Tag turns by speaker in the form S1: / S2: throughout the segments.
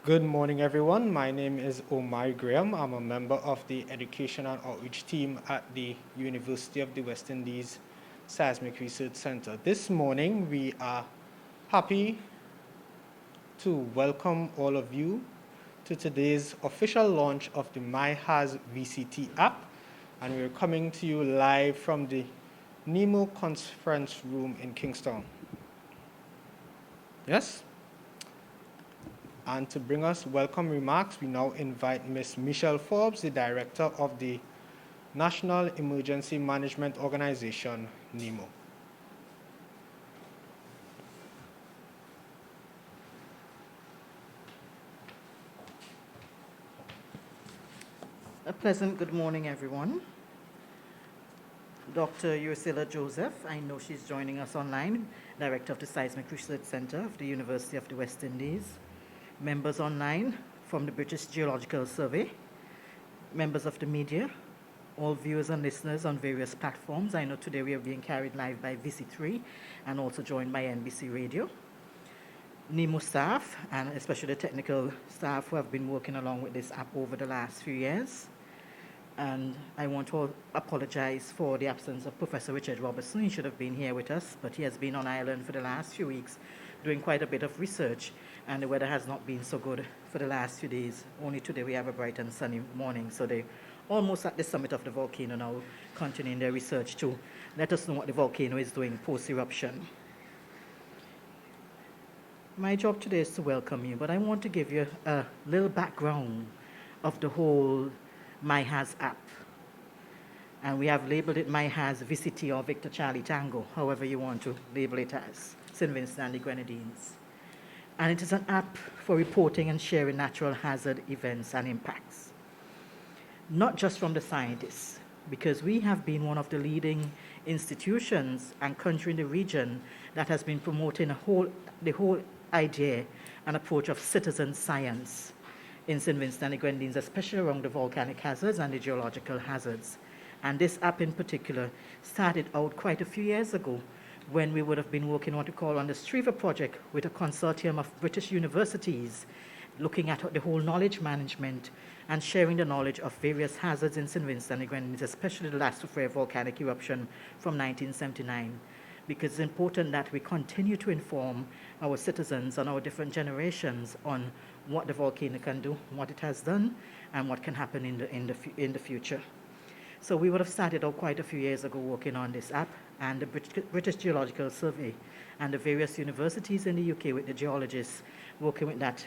S1: Good morning, everyone. My name is Omar Graham. I'm a member of the Education and Outreach team at the University of the West Indies Seismic Research Center. This morning, we are happy to welcome all of you to today's official launch of the myHAZ-VCT app, and we're coming to you live from the NEMO conference room in Kingston. Yes? And to bring us welcome remarks, we now invite Ms. Michelle Forbes, the Director of the National Emergency Management Organization, NEMO.
S2: A pleasant good morning, everyone. Dr. Ursula Joseph, I know she's joining us online, Director of the Seismic Research Center of the University of the West Indies. Members online from the British Geological Survey, members of the media, all viewers and listeners on various platforms. I know today we are being carried live by VC3 and also joined by NBC Radio. NEMO staff, and especially the technical staff who have been working along with this app over the last few years. And I want to apologize for the absence of Professor Richard Robertson. He should have been here with us, but he has been on Ireland for the last few weeks doing quite a bit of research, and the weather has not been so good for the last few days. Only today we have a bright and sunny morning, so they're almost at the summit of the volcano now, continuing their research to let us know what the volcano is doing post-eruption. My job today is to welcome you, but I want to give you a little background of the whole myHAZ app. And we have labeled it myHAZ-VCT or Victor Charlie Tango, however you want to label it as, St. Vincent and the Grenadines. And it is an app for reporting and sharing natural hazard events and impacts. Not just from the scientists, because we have been one of the leading institutions and country in the region that has been promoting the whole idea and approach of citizen science in St. Vincent and the Grenadines, especially around the volcanic hazards and the geological hazards. And this app in particular started out quite a few years ago when we would have been working on what we call on the Striver project with a consortium of British universities looking at the whole knowledge management and sharing the knowledge of various hazards in St. Vincent and the Grenadines, especially the last volcanic eruption from 1979. Because it's important that we continue to inform our citizens and our different generations on what the volcano can do, what it has done, and what can happen in the future. So we would have started out quite a few years ago working on this app, and the British Geological Survey and the various universities in the UK with the geologists working with that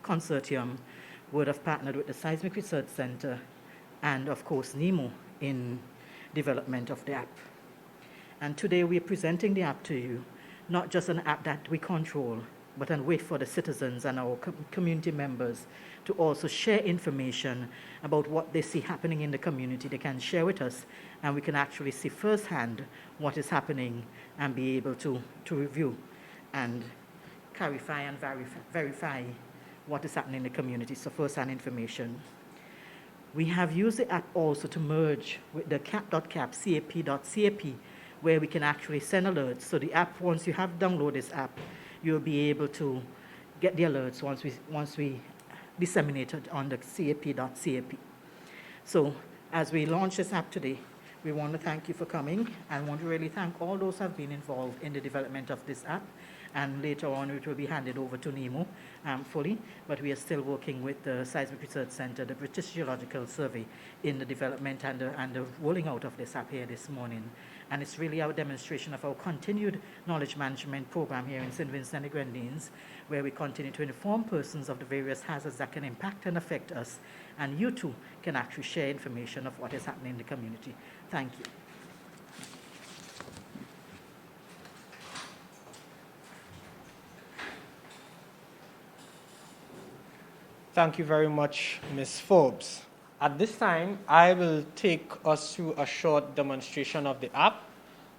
S2: consortium would have partnered with the Seismic Research Center and, of course, NEMO in development of the app. And today we're presenting the app to you, not just an app that we control, but a way for the citizens and our community members to also share information about what they see happening in the community. They can share with us, and we can actually see firsthand what is happening and be able to review and clarify and verify what is happening in the community, so firsthand information. We have used the app also to merge with the cap.cap, cap.cap, where we can actually send alerts. So the app, once you have downloaded this app, you'll be able to get the alerts once we disseminate it on the cap.cap. So as we launch this app today, we want to thank you for coming and want to really thank all those who have been involved in the development of this app. And later on, it will be handed over to NEMO fully, but we are still working with the Seismic Research Center, the British Geological Survey, in the development and the rolling out of this app here this morning. And it's really our demonstration of our continued knowledge management program here in St. Vincent and the Grenadines, where we continue to inform persons of the various hazards that can impact and affect us, and you too can actually share information of what is happening in the community. Thank you.
S1: Thank you very much, Ms. Forbes. At this time, I will take us through a short demonstration of the app.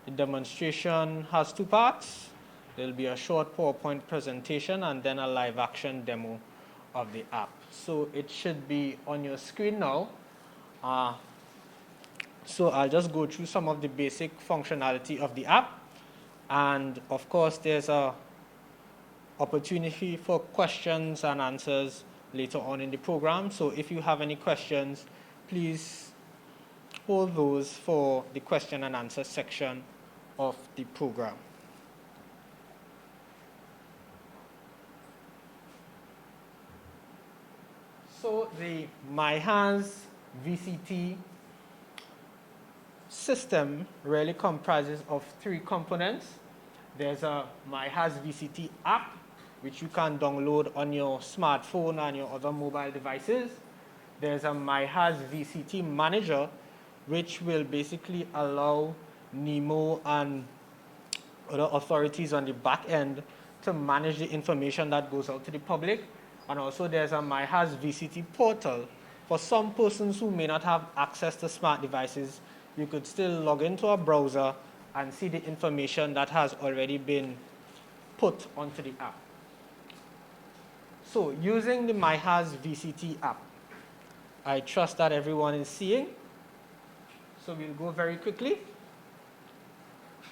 S1: The demonstration has two parts. There will be a short PowerPoint presentation and then a live action demo of the app. So it should be on your screen now. So I'll just go through some of the basic functionality of the app. And of course, there's a opportunity for questions and answers later on in the program. So if you have any questions, please hold those for the question and answer section of the program. So the myHAZ-VCT system really comprises of three components. There's a myHAZ-VCT app, which you can download on your smartphone and your other mobile devices. There's a myHAZ-VCT manager, which will basically allow NEMO and other authorities on the back end to manage the information that goes out to the public. And also there's a myHAZ-VCT portal. For some persons who may not have access to smart devices, you could still log into a browser and see the information that has already been put onto the app. So using the myHAZ-VCT app, I trust that everyone is seeing. So we'll go very quickly.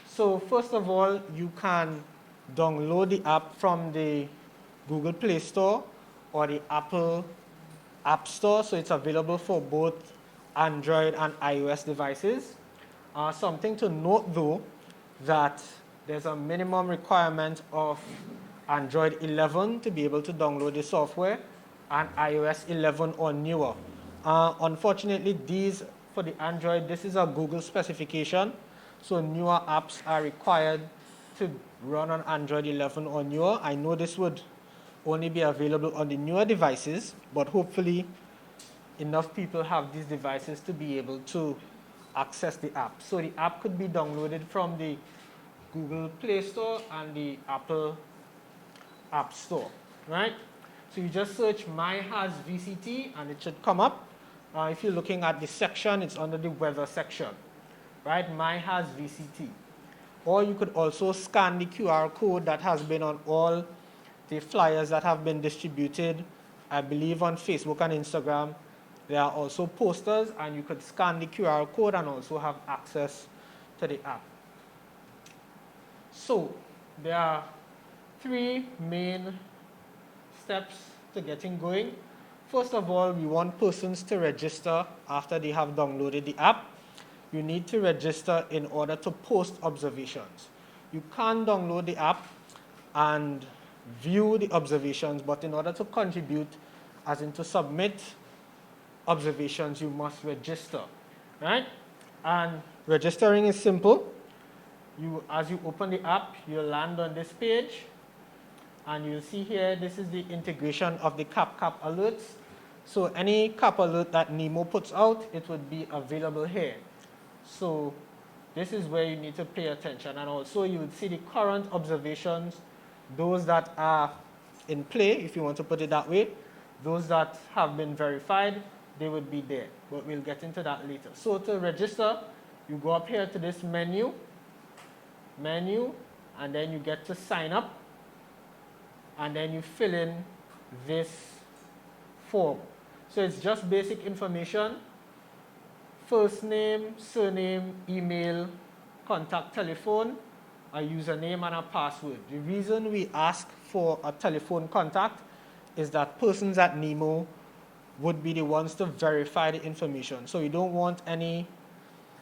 S1: So first of all, you can download the app from the Google Play Store or the Apple App Store. So it's available for both Android and iOS devices. Something to note though, that there's a minimum requirement of Android 11 to be able to download the software and iOS 11 or newer. Unfortunately, for the Android, this is a Google specification, so newer apps are required to run on Android 11 or newer. I know this would only be available on the newer devices, but hopefully enough people have these devices to be able to access the app. So the app could be downloaded from the Google Play Store and the Apple App Store, right? So you just search myHAZ-VCT and it should come up. If you're looking at the section, it's under the weather section, right? myHAZ-VCT. Or you could also scan the QR code that has been on all the flyers that have been distributed, I believe, on Facebook and Instagram. There are also posters, and you could scan the QR code and also have access to the app. So there are three main steps to getting going. First of all, we want persons to register after they have downloaded the app. You need to register in order to post observations. You can download the app and view the observations, but in order to contribute, as in to submit observations, you must register, right? And registering is simple. As you open the app, you'll land on this page, and you'll see here, this is the integration of the cap alerts. So any cap alert that NEMO puts out, it would be available here. So this is where you need to pay attention. And also you would see the current observations, those that are in play, if you want to put it that way. Those that have been verified, they would be there. But we'll get into that later. So to register, you go up here to this menu, and then you get to sign up. And then you fill in this form. So it's just basic information: first name, surname, email, contact telephone, a username, and a password. The reason we ask for a telephone contact is that persons at NEMO would be the ones to verify the information. So we don't want any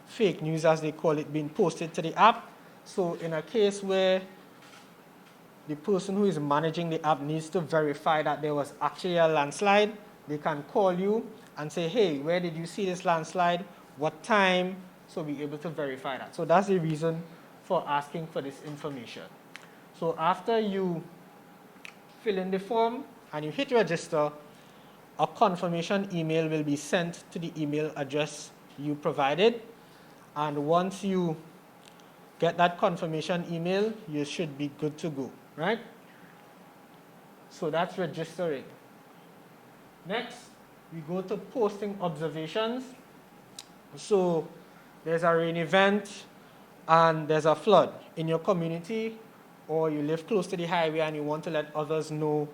S1: fake news, as they call it, being posted to the app. So in a case where the person who is managing the app needs to verify that there was actually a landslide, they can call you and say, hey, where did you see this landslide? What time? So be able to verify that. So that's the reason for asking for this information. So after you fill in the form and you hit register, a confirmation email will be sent to the email address you provided. And once you get that confirmation email, you should be good to go, right? So that's registering. Next, we go to posting observations. So there's a rain event and there's a flood in your community, or you live close to the highway and you want to let others know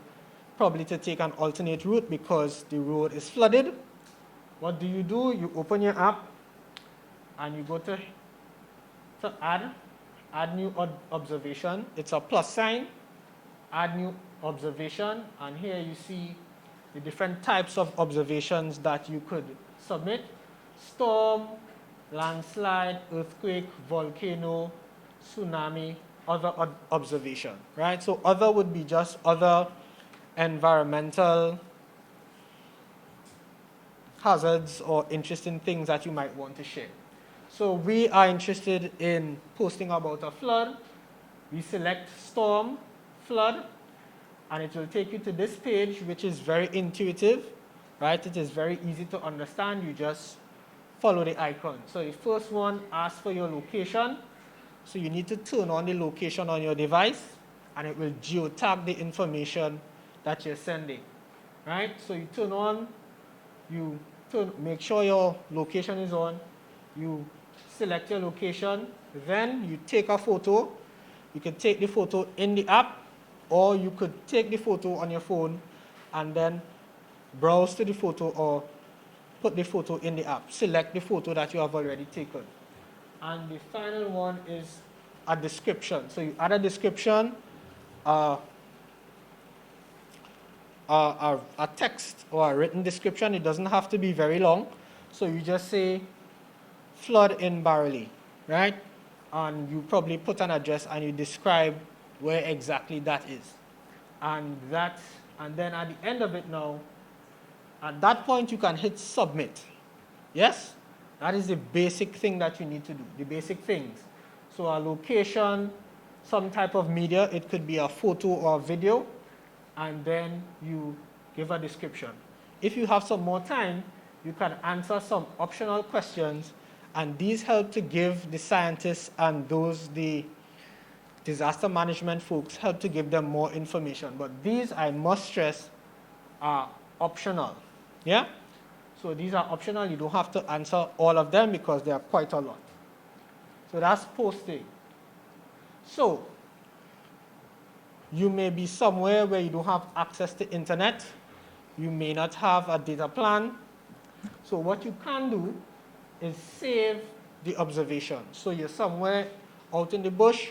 S1: probably to take an alternate route because the road is flooded. What do? You open your app and you go to add new observation. It's a plus sign. add new observation, and here you see the different types of observations that you could submit: storm, landslide, earthquake, volcano, tsunami, other observation, right? So other would be just other environmental hazards or interesting things that you might want to share. So we are interested in posting about a flood. We select storm, flood, and it will take you to this page, which is very intuitive, right? It is very easy to understand. You just follow the icon. So the first one asks for your location. So you need to turn on the location on your device, and it will geotag the information that you're sending, right? So you turn on, make sure your location is on, you select your location, then you take a photo. You can take the photo in the app, or you could take the photo on your phone and then browse to the photo or put the photo in the app. Select the photo that you have already taken. And the final one is a description. So you add a description, a text or a written description. It doesn't have to be very long. So you just say flood in Barley, right? And you probably put an address and you describe where exactly that is. And then at the end of it now, at that point you can hit submit. Yes? That is the basic thing that you need to do, the basic things. So a location, some type of media, it could be a photo or a video, and then you give a description. If you have some more time, you can answer some optional questions, and these help to give the scientists and the disaster management folks, help to give them more information. But these, I must stress, are optional. Yeah? So these are optional. You don't have to answer all of them because there are quite a lot. So that's posting. So you may be somewhere where you don't have access to internet. You may not have a data plan. So what you can do is save the observation. So you're somewhere out in the bush,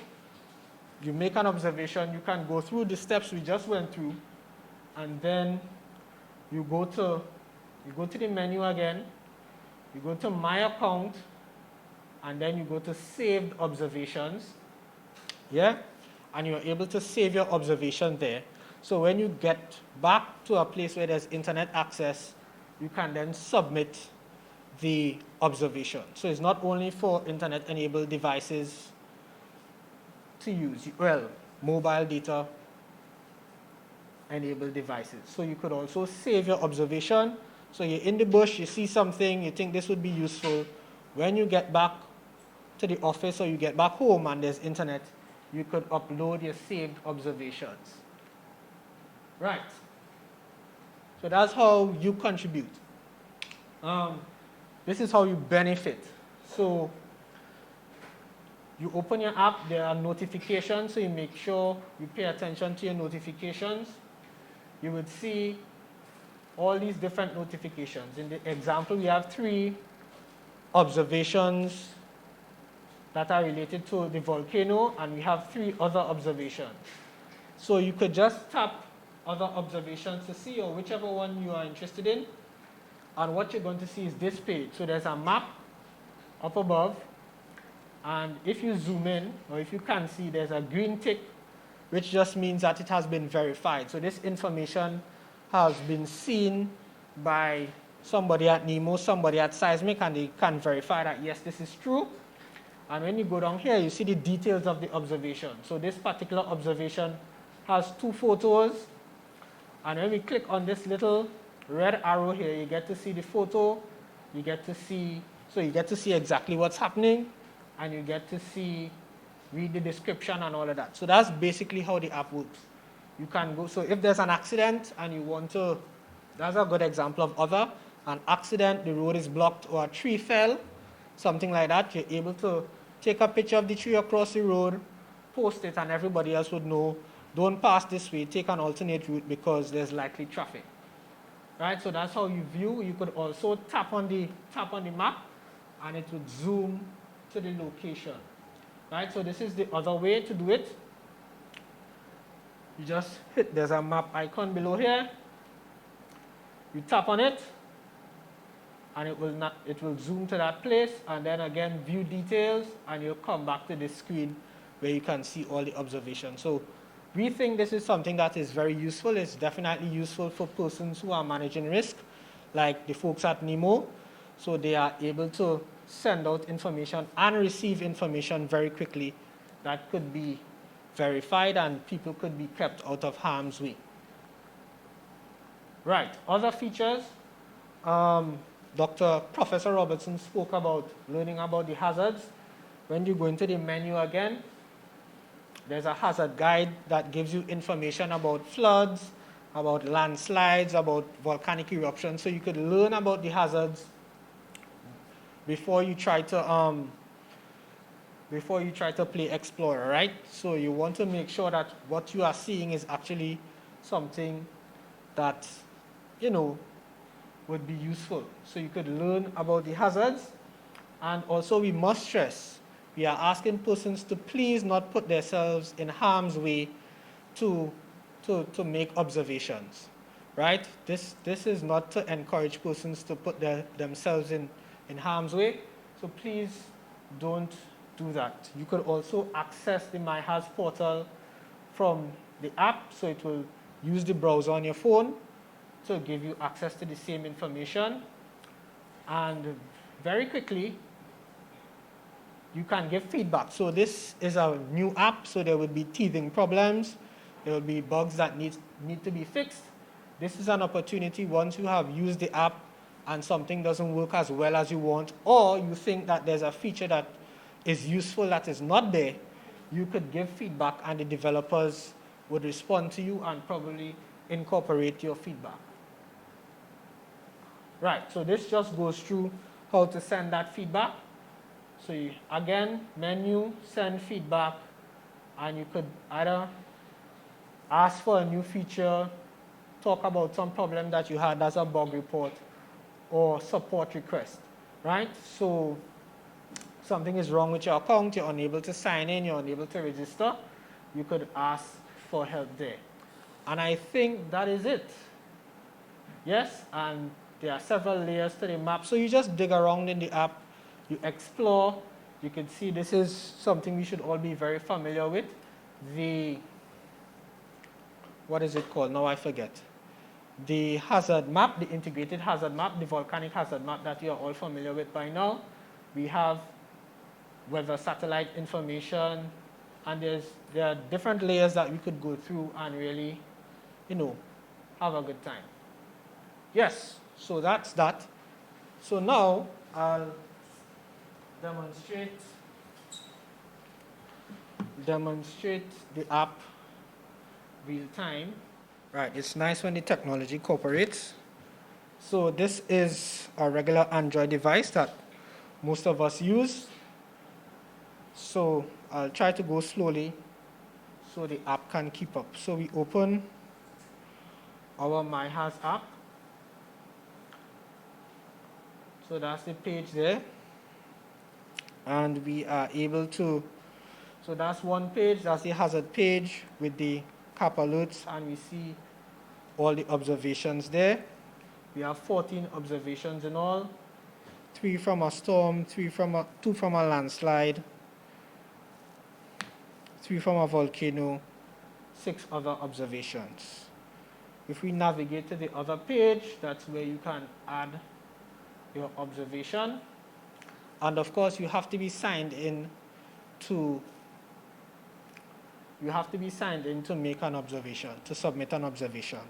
S1: you make an observation, you can go through the steps we just went through, and then you go to the menu again, you go to My Account, and then you go to Saved Observations. Yeah? And you're able to save your observation there. So when you get back to a place where there's internet access, you can then submit the observation. So it's not only for internet-enabled devices to use, well, mobile data enabled devices. So you could also save your observation. So you're in the bush, you see something, you think this would be useful. When you get back to the office or you get back home and there's internet, you could upload your saved observations. Right. So that's how you contribute. This is how you benefit. So you open your app, there are notifications, so you make sure you pay attention to your notifications. You would see all these different notifications. In the example, we have 3 observations that are related to the volcano, and we have 3 other observations. So you could just tap other observations to see, or whichever one you are interested in. And what you're going to see is this page. So there's a map up above. And if you zoom in, or if you can see, there's a green tick, which just means that it has been verified. So this information has been seen by somebody at NEMO, somebody at Seismic, and they can verify that, yes, this is true. And when you go down here, you see the details of the observation. So this particular observation has 2 photos. And when we click on this little red arrow here, you get to see the photo. You get to see exactly what's happening. And you get to read the description and all of that. So that's basically how the app works. You can go, so if there's an accident and you want to, that's a good example of an accident, the road is blocked or a tree fell, something like that, you're able to take a picture of the tree across the road, post it, and everybody else would know, don't pass this way, take an alternate route because there's likely traffic. Right, so that's how you view. You could also tap on the map and it would zoom to the location. Right, so this is the other way to do it. You just hit, there's a map icon below here. You tap on it, and it will zoom to that place, and then again view details, and you'll come back to this screen where you can see all the observations. So we think this is something that is very useful. It's definitely useful for persons who are managing risk, like the folks at NEMO. So they are able to send out information and receive information very quickly that could be verified, and people could be kept out of harm's way. Right, other features. Professor Robertson spoke about learning about the hazards. When you go into the menu again, there's a hazard guide that gives you information about floods, about landslides, about volcanic eruptions. So you could learn about the hazards before you try to play explorer, right? So you want to make sure that what you are seeing is actually something that, would be useful. So you could learn about the hazards. And also we must stress, we are asking persons to please not put themselves in harm's way to make observations, right? This is not to encourage persons to put themselves in harm's way. So please don't do that. You could also access the myHAZ portal from the app, so it will use the browser on your phone to give you access to the same information. And very quickly, you can give feedback. So this is a new app, so there will be teething problems. There will be bugs that need to be fixed. This is an opportunity once you have used the app and something doesn't work as well as you want, or you think that there's a feature that is useful that is not there, you could give feedback and the developers would respond to you and probably incorporate your feedback. Right, so this just goes through how to send that feedback. So you, again, menu, send feedback, and you could either ask for a new feature, talk about some problem that you had as a bug report, or support request, right? So something is wrong with your account, you're unable to sign in, you're unable to register, you could ask for help there. And I think that is it. Yes, and there are several layers to the map. So you just dig around in the app, you explore, you can see this is something we should all be very familiar with. What is it called? Now I forget. The hazard map, the integrated hazard map, the volcanic hazard map that you are all familiar with by now. We have weather satellite information, and there are different layers that we could go through and really, have a good time. Yes, so that's that. So now I'll demonstrate the app real time. Right, it's nice when the technology cooperates. So this is a regular Android device that most of us use. So I'll try to go slowly so the app can keep up. So we open our myHAZ app. So that's the page there. And we are able to, so that's one page, that's the hazard page with the CAP alerts, and we see all the observations there. We have 14 observations in all, 3 from a storm, 2 from a landslide, 3 from a volcano, 6 other observations. If we navigate to the other page, that's where you can add your observation. And of course, you have to be signed in to make an observation, to submit an observation.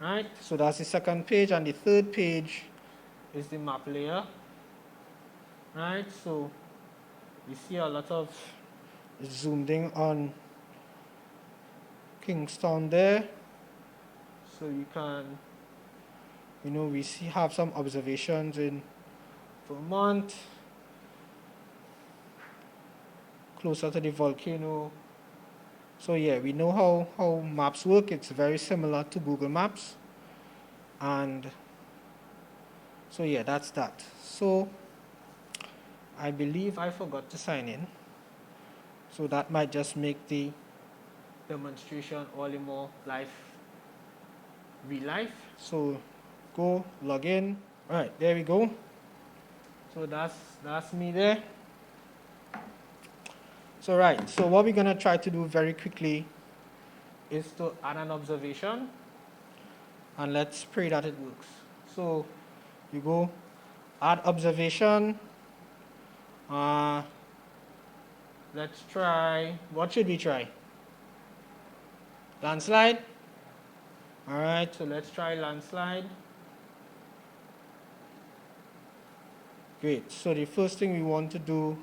S1: Right? So that's the second page, and the third page is the map layer. Right? So you see a lot of zoomed in on Kingstown there. So you can, we have some observations in Vermont, closer to the volcano. So yeah, we know how maps work. It's very similar to Google Maps. And so yeah, that's that. So I believe I forgot to sign in. So that might just make the demonstration all in more real life. So go log in. All right, there we go. So that's me there. So right, so what we're gonna try to do very quickly is to add an observation, and let's pray that it works. So you go add observation. Let's try, what should we try? Landslide? All right, so let's try landslide. Great, so the first thing we want to do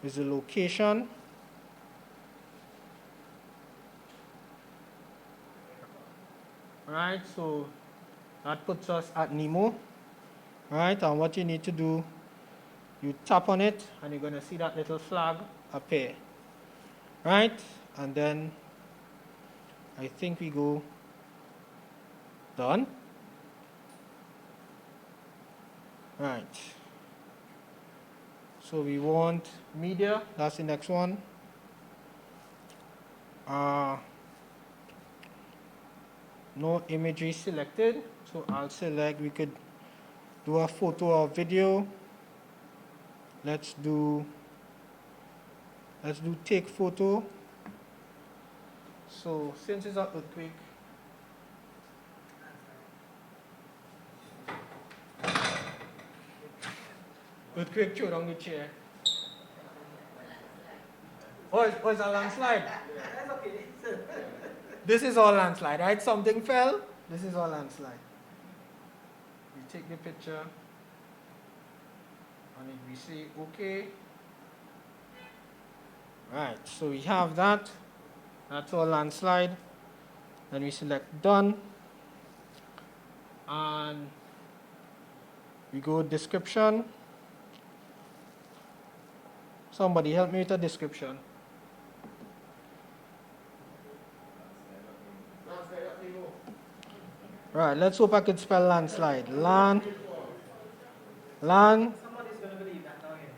S1: is the location. All right, so that puts us at NEMO. All right, and what you need to do, you tap on it and you're going to see that little flag appear. Right, and then I think we go done. Right, so we want media, that's the next one. No imagery selected, so I'll select, we could do a photo or video. Let's do take photo. So since it's an earthquake throw down the chair. Oh, it's a landslide. That's okay. This is all landslide, right? Something fell. This is all landslide. We take the picture, and if we say okay. Right, so we have that. That's all landslide. Then we select done. And we go description. Somebody help me with a description. Right, let's hope I could spell landslide. Land.
S2: Somebody's going to believe that now again.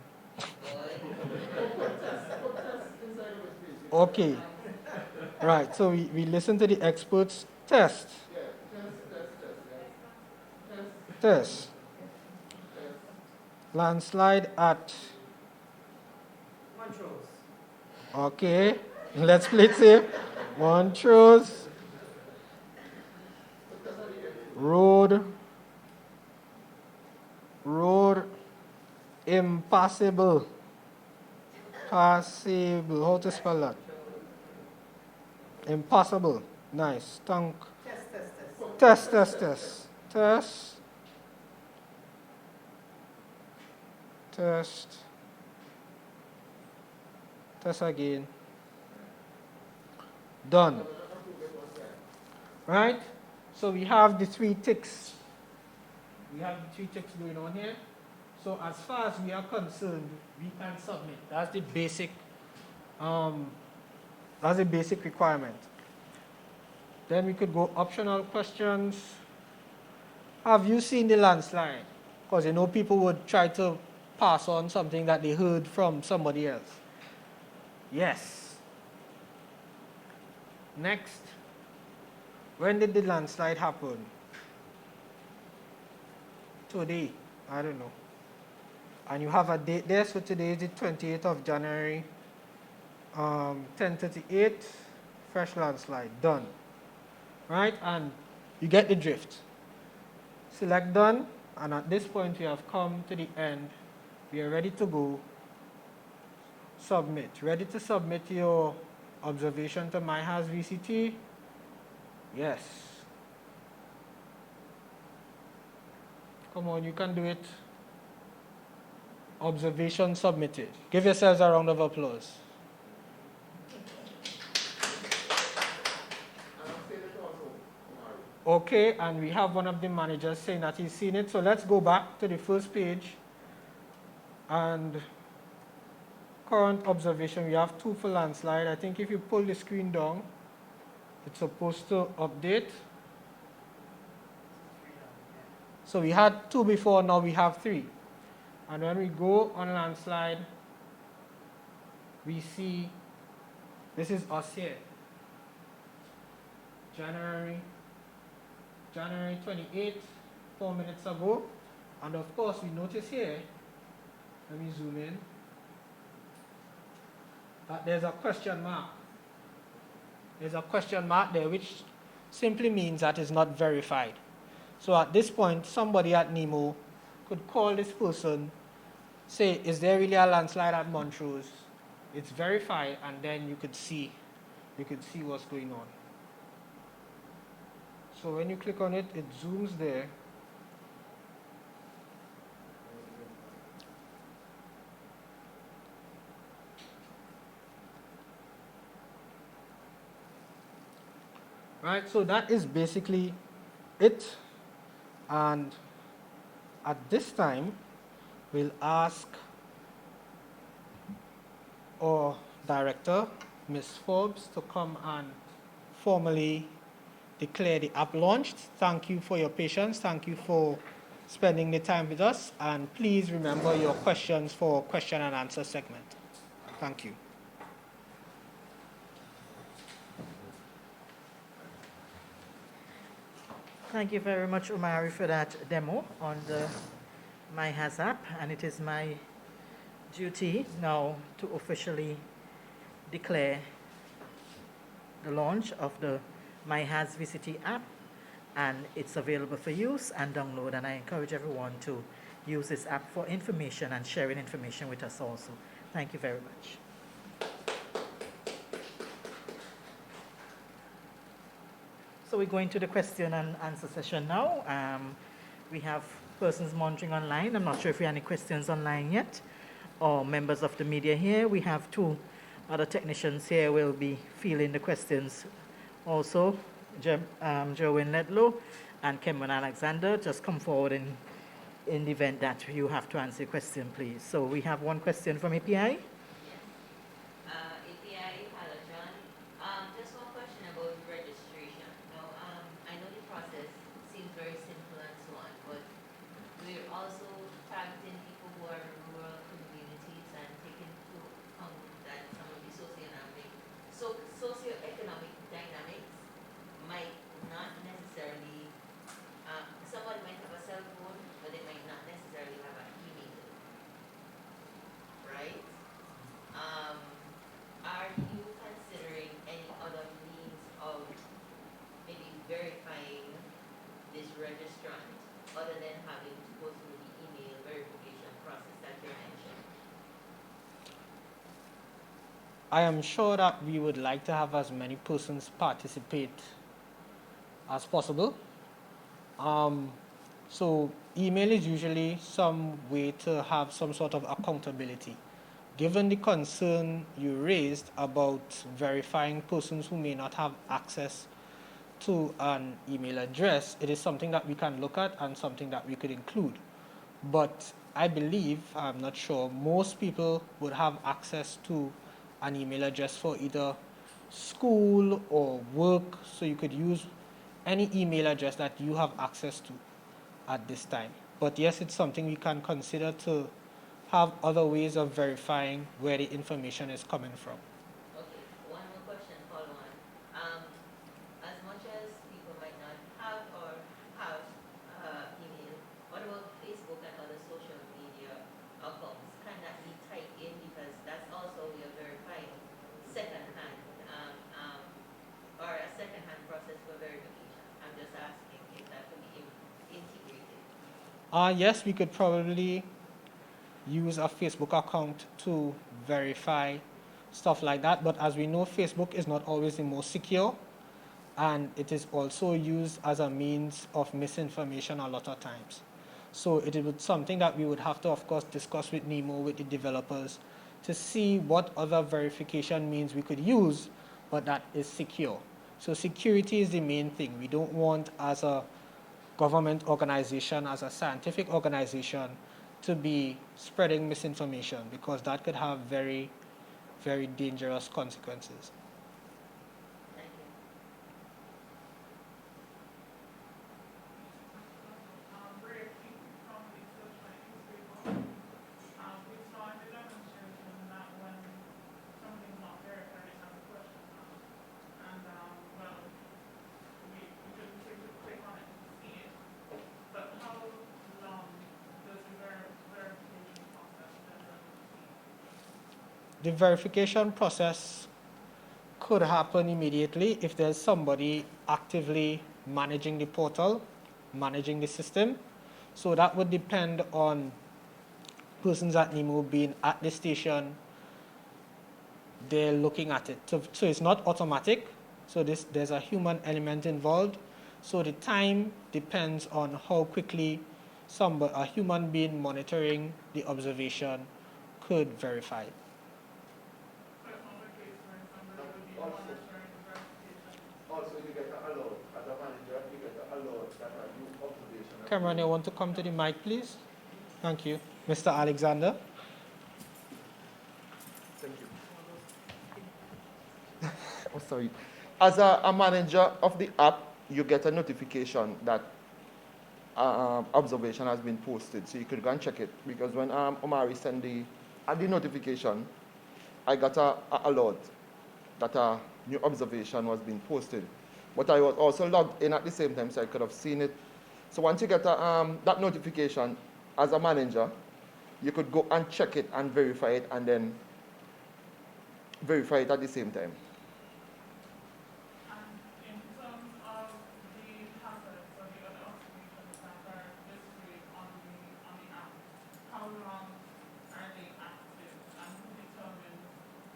S1: Okay. Right, so we listen to the experts. Test. Test. Landslide at.
S2: Montrose.
S1: Okay, let's play it safe. Montrose. Road impassable. Passable. How to spell that? Impossible. Nice. Thank. Test. Test again. Done. Right? So we have the three ticks. Going on here. So as far as we are concerned, we can submit. That's the basic requirement. Then we could go optional questions. Have you seen the landslide? Because you know people would try to pass on something that they heard from somebody else. Yes. Next. When did the landslide happen? Today. I don't know. And you have a date there, so today is the 28th of January, 10:38, fresh landslide, done. Right, and you get the drift. Select done, and at this point we have come to the end. We are ready to go. Submit. Ready to submit your observation to myHAZ-VCT? Yes. Come on, you can do it. Observation submitted. Give yourselves a round of applause. Okay, and we have one of the managers saying that he's seen it. So let's go back to the first page. And current observation, we have 2 for landslide. I think if you pull the screen down, it's supposed to update. So we had 2 before, now we have 3. And when we go on landslide, we see this is us here. January 28th, 4 minutes ago. And of course, we notice here, let me zoom in, that there's a question mark. There's a question mark there, which simply means that it's not verified. So at this point, somebody at NEMO could call this person, say, is there really a landslide at Montrose? It's verified, and then you could see what's going on. So when you click on it, it zooms there. Right, so that is basically it. And at this time, we'll ask our director, Ms. Forbes, to come and formally declare the app launched. Thank you for your patience. Thank you for spending the time with us. And please remember your questions for question and answer segment. Thank you.
S2: Thank you very much, Omari, for that demo on the myHAZ app. And it is my duty now to officially declare the launch of the myHAZ-VCT app. And it's available for use and download. And I encourage everyone to use this app for information and sharing information with us also. Thank you very much. So we're going to the question and answer session now. We have persons monitoring online. I'm not sure if we have any questions online yet, or members of the media here. We have two other technicians here who will be fielding the questions also. Jerwin Ledlow and Cameron Alexander. Just come forward in the event that you have to answer a question, please. So we have one question from API.
S1: I am sure that we would like to have as many persons participate as possible. So email is usually some way to have some sort of accountability. Given the concern you raised about verifying persons who may not have access to an email address, it is something that we can look at and something that we could include. But I believe, I'm not sure, most people would have access to an email address for either school or work, so you could use any email address that you have access to at this time. But yes, it's something we can consider to have other ways of verifying where the information is coming from.
S3: Okay, one more question, follow on. As much as people might not have or have email, what about Facebook and other social media accounts? Can that be typed in, because that's also we are verifying second-hand or a second-hand process for verification. I'm just asking if that could be integrated.
S1: Yes, we could probably use a Facebook account to verify stuff like that. But as we know, Facebook is not always the most secure, and it is also used as a means of misinformation a lot of times. So it is something that we would have to, of course, discuss with NEMO, with the developers, to see what other verification means we could use, but that is secure. So security is the main thing. We don't want, as a government organization, as a scientific organization, to be spreading misinformation, because that could have very, very dangerous consequences.
S3: Thank you.
S1: the verification process could happen immediately if there's somebody actively managing the portal, managing the system. So that would depend on persons at NEMO being at the station, they're looking at it. So it's not automatic. So there's a human element involved. So the time depends on how quickly a human being monitoring the observation could verify.
S4: Also, you get an alert. As a manager, you get an alert that a new observation.
S1: Cameron, you want to come to the mic, please? Thank you. Mr. Alexander?
S4: Thank you. Oh, sorry. As a manager of the app, you get a notification that observation has been posted, so you could go and check it. Because when Omari sent the notification, I got a alert that a new observation was being posted. But I was also logged in at the same time, so I could have seen it. So once you get that notification, as a manager, you could go and check it and verify it, and then verify it at the same time.
S5: And in terms of the hazards or the other observations that are displayed on the app, how long are they active, and who determines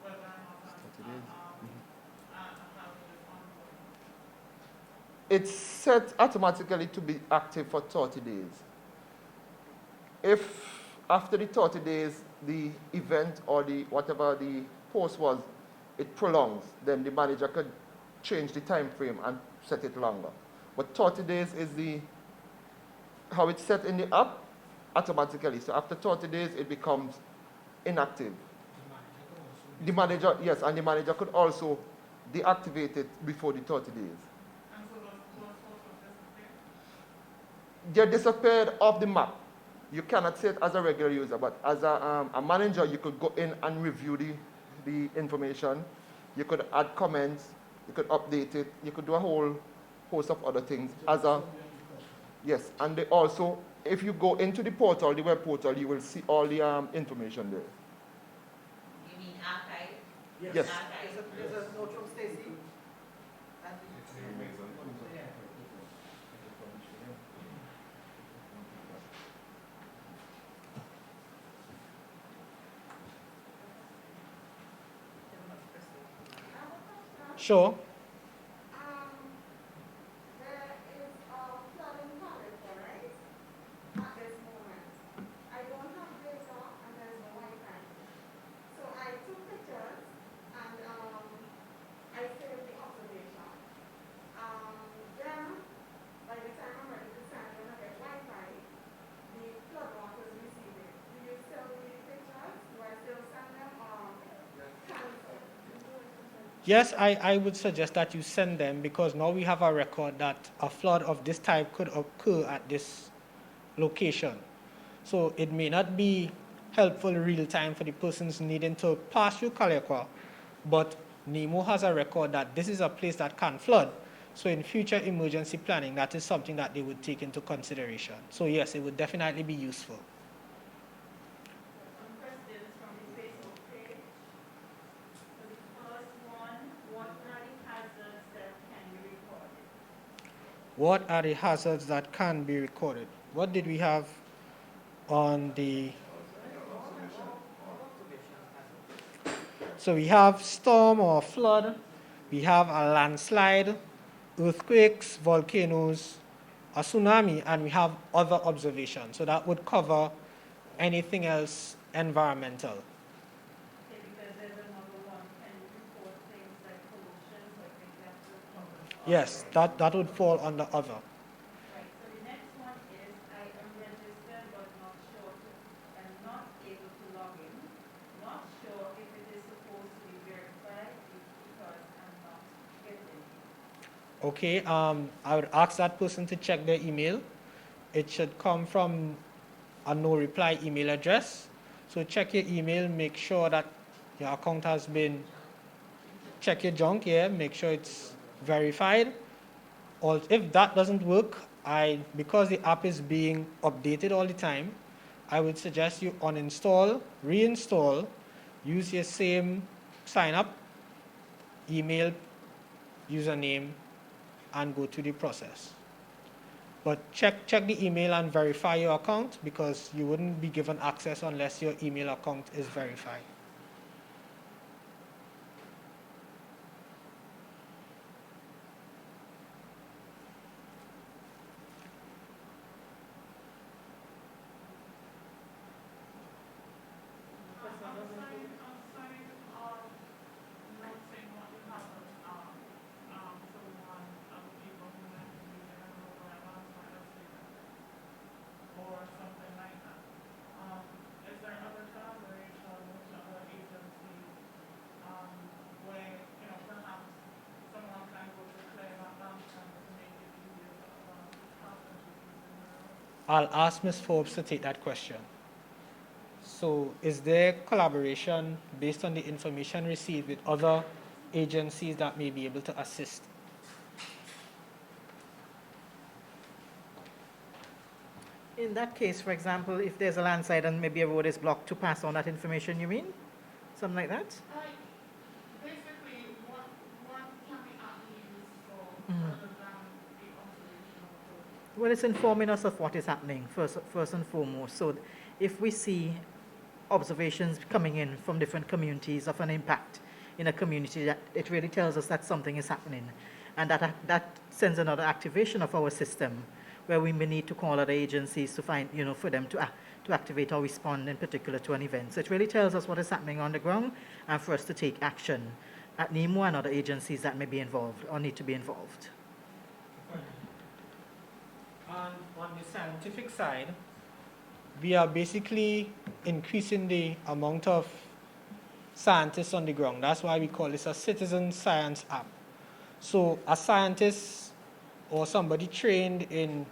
S5: whether or not a hazard is ongoing?
S4: It's set automatically to be active for 30 days. If after the 30 days, the event or whatever the post was, it prolongs, then the manager could change the time frame and set it longer. But 30 days is how it's set in the app automatically. So after 30 days, it becomes inactive. The manager, yes, and the manager could also deactivate it before the 30 days.
S5: And so those photos disappear?
S4: They're disappeared off the map. You cannot see it as a regular user, but as a manager, you could go in and review the information. You could add comments. You could update it. You could do a whole host of other things. Yes, and they also, if you go into the portal, the web portal, you will see all the information there.
S3: You mean archive?
S4: Yes.
S3: Archive.
S2: There's a note from Stacy.
S1: Sure.
S6: There is a flooding character, right? At this moment. I don't have data and there's no Wi-Fi. So I took pictures and I saved the observation. Then, by the time I'm ready to send when I get Wi-Fi, the flood water is receiving. Do you still need pictures? Do I still send them or cancel?
S1: Yes, I would suggest that you send them, because now we have a record that a flood of this type could occur at this location. So it may not be helpful real time for the persons needing to pass through Kalekwa, but NEMO has a record that this is a place that can flood. So in future emergency planning, that is something that they would take into consideration. So yes, it would definitely be useful.
S5: Some questions from the Facebook page. So the first one, what are the hazards that can be recorded?
S1: What are the hazards that can be recorded? What did we have on the... So we have storm or flood, we have a landslide, earthquakes, volcanoes, a tsunami, and we have other observations. So that would cover anything else environmental.
S5: Okay, because there's another one, can you report things like pollution, so I think that's the problem.
S1: Yes, that would fall under other.
S5: Right, so the next one is, I am registered but not sure and not able to log in. Not sure if it is supposed to be verified because I'm not getting it.
S1: Okay, I would ask that person to check their email. It should come from a no reply email address. So check your email, make sure that your account has been, check your junk here, make sure it's verified. Or if that doesn't work, because the app is being updated all the time, I would suggest you uninstall, reinstall, use your same sign up, email, username, and go through the process. But check the email and verify your account, because you wouldn't be given access unless your email account is verified. I'll ask Ms. Forbes to take that question. So is there collaboration based on the information received with other agencies that may be able to assist?
S2: In that case, for example, if there's a landslide and maybe a road is blocked, to pass on that information, you mean? Something like that?
S5: Basically, what can we actually use for
S2: Mhm.
S5: other than the observational approach?
S2: Well, it's informing us of what is happening, first and foremost. So if we see observations coming in from different communities of an impact in a community, that it really tells us that something is happening. And that sends another activation of our system, where we may need to call other agencies to find, for them to activate or respond in particular to an event. So it really tells us what is happening on the ground, and for us to take action at NEMO and other agencies that may be involved or need to be involved.
S1: And on the scientific side, we are basically increasing the amount of scientists on the ground. That's why we call this a citizen science app. So a scientist or somebody trained in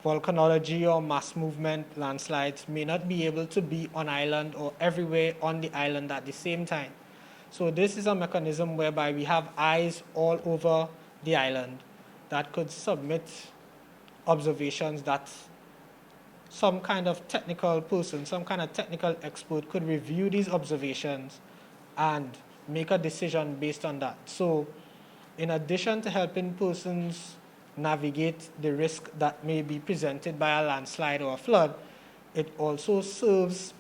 S1: volcanology or mass movement landslides may not be able to be on island or everywhere on the island at the same time. So this is a mechanism whereby we have eyes all over the island that could submit observations that some kind of technical person, some kind of technical expert could review these observations and make a decision based on that. So in addition to helping persons navigate the risk that may be presented by a landslide or a flood, it also serves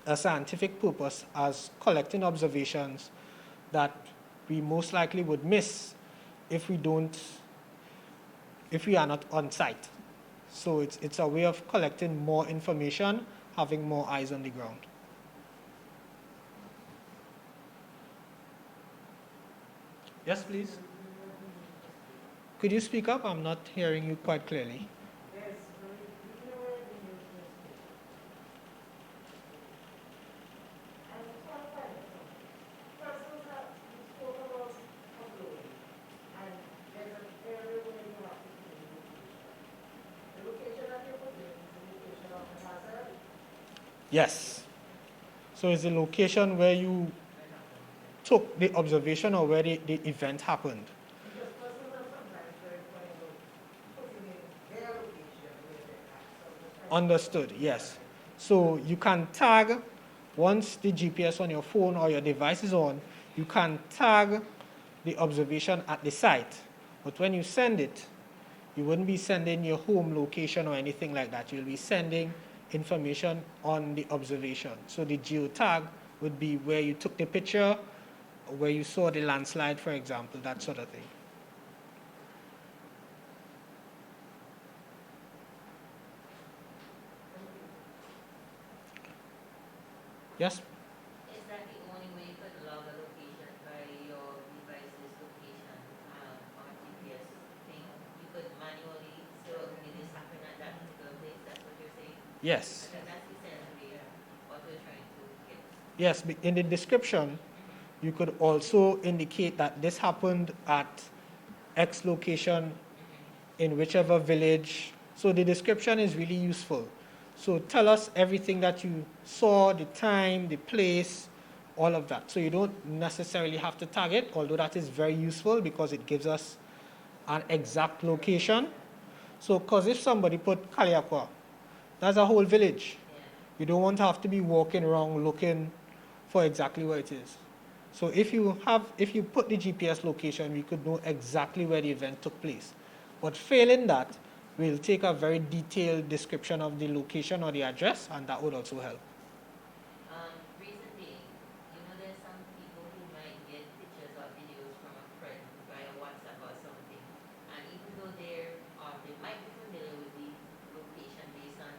S1: a scientific purpose as collecting observations that we most likely would miss if we are not on site. So it's a way of collecting more information, having more eyes on the ground. Yes, please. Could you speak up? I'm not hearing you quite clearly. Yes. So it's the location where you took the observation or where the event happened. Understood, yes. So you can tag, once the GPS on your phone or your device is on, you can tag the observation at the site. But when you send it, you wouldn't be sending your home location or anything like that. You'll be sending information on the observation. So the geotag would be where you took the picture, where you saw the landslide, for example, that sort of thing. Yes?
S3: Is that the only way you could log a location by your device's location on GPS thing? You could manually still, okay, this happened at that particular place, that's what you're saying?
S1: Yes.
S3: Because that's essentially what we're trying to get.
S1: Yes, in the description, you could also indicate that this happened at X location in whichever village. So the description is really useful. So tell us everything that you saw, the time, the place, all of that. So you don't necessarily have to tag it, although that is very useful because it gives us an exact location. So, because if somebody put Kaliakwa, that's a whole village.
S3: Yeah.
S1: You don't want to have to be walking around looking for exactly where it is. So if you put the GPS location, we could know exactly where the event took place. But failing that, we'll take a very detailed description of the location or the address, and that would also help.
S3: Reason being, there's some people who might get pictures or videos from a friend via WhatsApp or something, and even though they might be familiar with the location based on,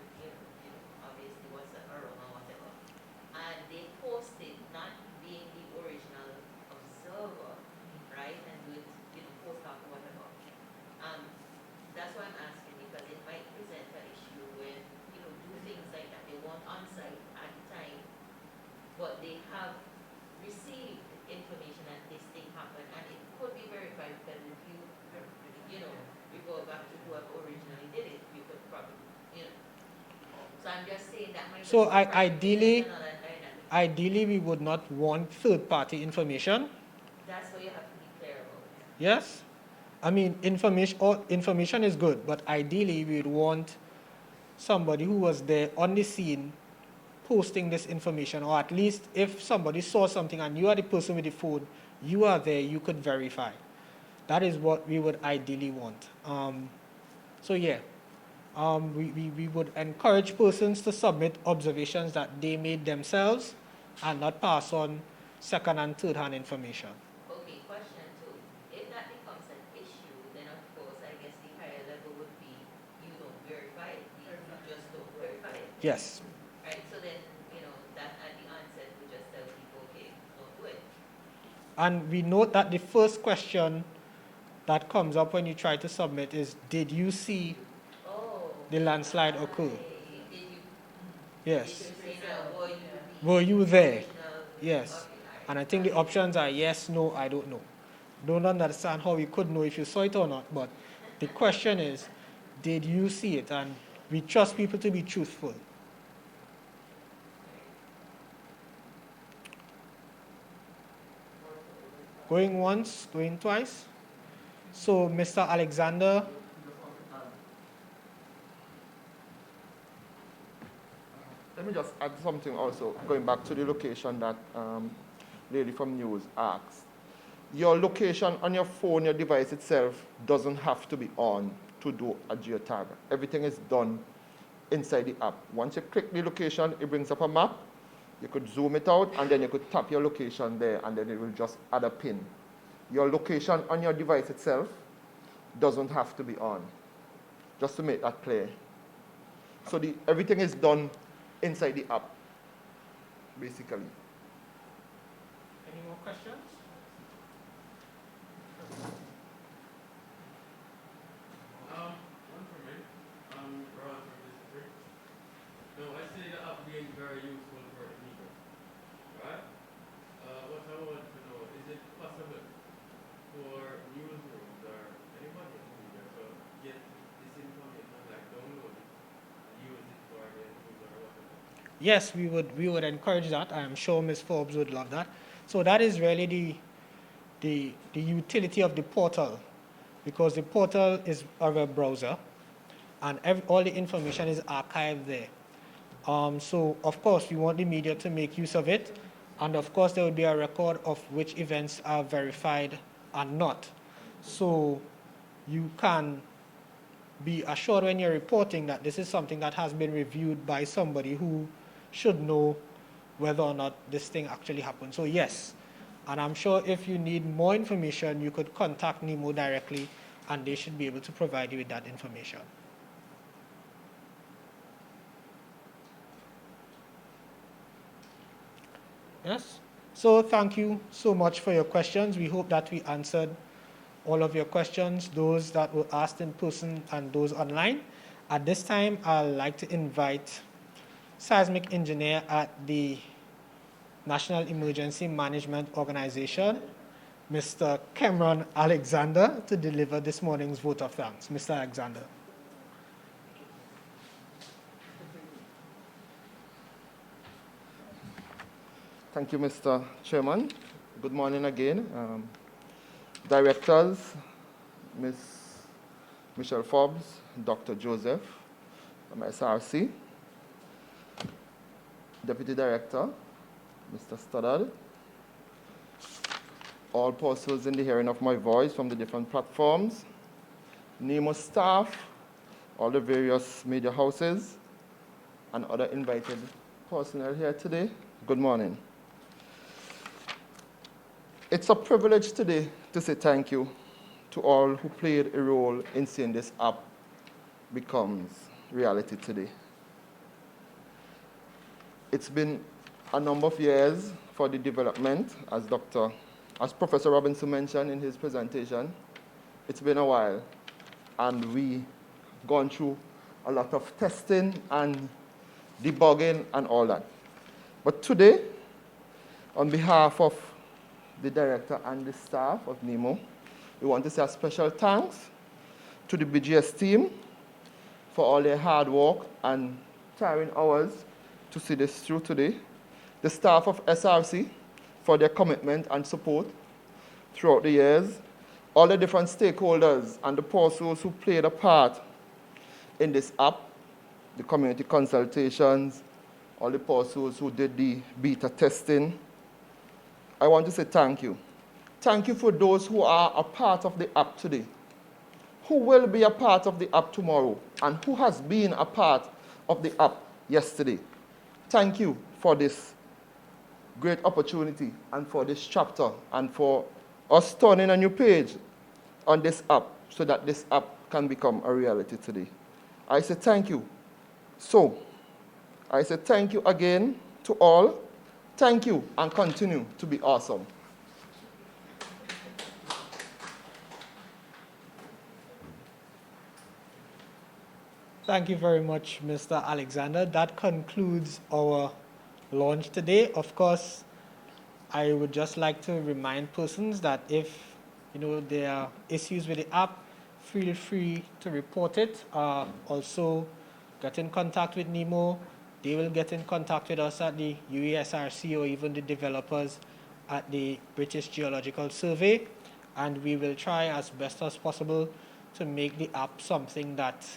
S3: obviously what's the URL or whatever, and they post it not being the original observer, right, and do it, post up or whatever. That's why I'm asking, because it might present an issue when, do things like that. They weren't on site at the time, but they have received information that this thing happened, and it could be verified because if you go back to whoever originally did it, you could probably, So I'm just saying that might.
S1: So ideally, we would not want third-party information.
S3: That's what you have to be clear about.
S1: Yes, I mean information is good, but ideally we would want somebody who was there on the scene posting this information, or at least if somebody saw something and you are the person with the phone, you are there, you could verify. That is what we would ideally want. So yeah, we would encourage persons to submit observations that they made themselves and not pass on second and third hand information.
S3: Okay, question two. If that becomes an issue, then of course I guess the higher level would be you don't verify it, you just don't verify it.
S1: Yes.
S3: Right, so then, that at the onset we just tell people, okay, don't do it.
S1: And we note that the first question that comes up when you try to submit is, did you see the landslide occur?
S3: Did you,
S1: Yes.
S3: were you
S1: Were you there?
S3: original?
S1: Yes.
S3: Okay,
S1: And I think the options are yes, no, I don't know. Don't understand how you could know if you saw it or not, but the question is, did you see it? And we trust people to be truthful. Going once, going twice. So, Mr. Alexander.
S4: Let me just add something also, going back to the location that lady from news asked. Your location on your phone, your device itself, doesn't have to be on to do a geotag. Everything is done inside the app. Once you click the location, it brings up a map. You could zoom it out, and then you could tap your location there, and then it will just add a pin. Your location on your device itself doesn't have to be on, just to make that clear. So everything is done inside the app, basically.
S1: Any more questions?
S7: One for me. Ron from District 3. No, I see the app being very useful for people, right? What I want to know, is it possible for newsrooms or anybody in media to get this information, like download it and use it for their news or whatever?
S1: Yes, we would encourage that. I am sure Ms. Forbes would love that. So that is really the utility of the portal, because the portal is a web browser, and all the information is archived there. So of course we want the media to make use of it, and of course there will be a record of which events are verified and not. So you can be assured when you're reporting that this is something that has been reviewed by somebody who should know whether or not this thing actually happened. So yes, and I'm sure if you need more information, you could contact NEMO directly, and they should be able to provide you with that information. Yes? So thank you so much for your questions. We hope that we answered all of your questions, those that were asked in person and those online. At this time, I'd like to invite seismic engineer at the National Emergency Management Organization, Mr. Cameron Alexander, to deliver this morning's vote of thanks. Mr. Alexander.
S4: Thank you, Mr. Chairman. Good morning again. Directors, Ms. Michelle Forbes, Dr. Joseph from SRC, Deputy Director, Mr. Stoddard, all persons in the hearing of my voice from the different platforms, NEMO staff, all the various media houses, and other invited personnel here today, good morning. It's a privilege today to say thank you to all who played a role in seeing this app becomes reality today. It's been a number of years for the development, as Professor Robinson mentioned in his presentation. It's been a while, and we've gone through a lot of testing and debugging and all that. But today, on behalf of the director and the staff of NEMO, we want to say a special thanks to the BGS team for all their hard work and tiring hours to see this through today, the staff of SRC for their commitment and support throughout the years, all the different stakeholders and the persons who played a part in this app, the community consultations, all the persons who did the beta testing. I want to say thank you. Thank you for those who are a part of the app today, who will be a part of the app tomorrow, and who has been a part of the app yesterday. Thank you for this great opportunity and for this chapter and for us turning a new page on this app so that this app can become a reality today. I say thank you. So, I say thank you again to all. Thank you, and continue to be awesome.
S1: Thank you very much, Mr. Alexander. That concludes our launch today. Of course, I would just like to remind persons that if there are issues with the app, feel free to report it. Also, get in contact with NEMO. They will get in contact with us at the UESRC or even the developers at the British Geological Survey, and we will try as best as possible to make the app something that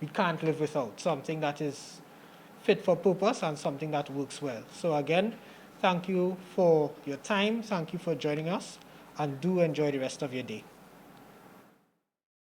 S1: we can't live without, something that is fit for purpose and something that works well. So again, thank you for your time, thank you for joining us, and do enjoy the rest of your day.